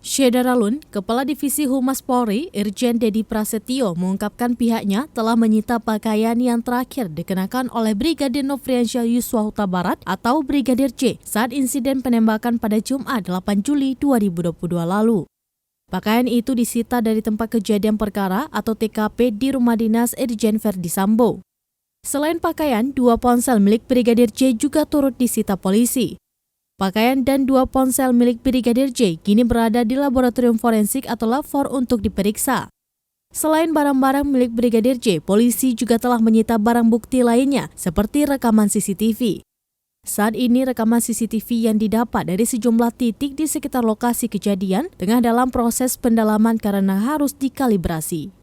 Syeda Ralun, Kepala Divisi Humas Polri, Irjen Dedi Prasetyo mengungkapkan pihaknya telah menyita pakaian yang terakhir dikenakan oleh Brigadir Nofriansyah Yosua Huta Barat atau Brigadir J saat insiden penembakan pada Jumat 8 Juli 2022 lalu. Pakaian itu disita dari tempat kejadian perkara atau TKP di rumah dinas Irjen Verdi Sambo. Selain pakaian, 2 ponsel milik Brigadir J juga turut disita polisi. Pakaian dan 2 ponsel milik Brigadir J kini berada di laboratorium forensik atau LAFOR untuk diperiksa. Selain barang-barang milik Brigadir J, polisi juga telah menyita barang bukti lainnya seperti rekaman CCTV. Saat ini rekaman CCTV yang didapat dari sejumlah titik di sekitar lokasi kejadian tengah dalam proses pendalaman karena harus dikalibrasi.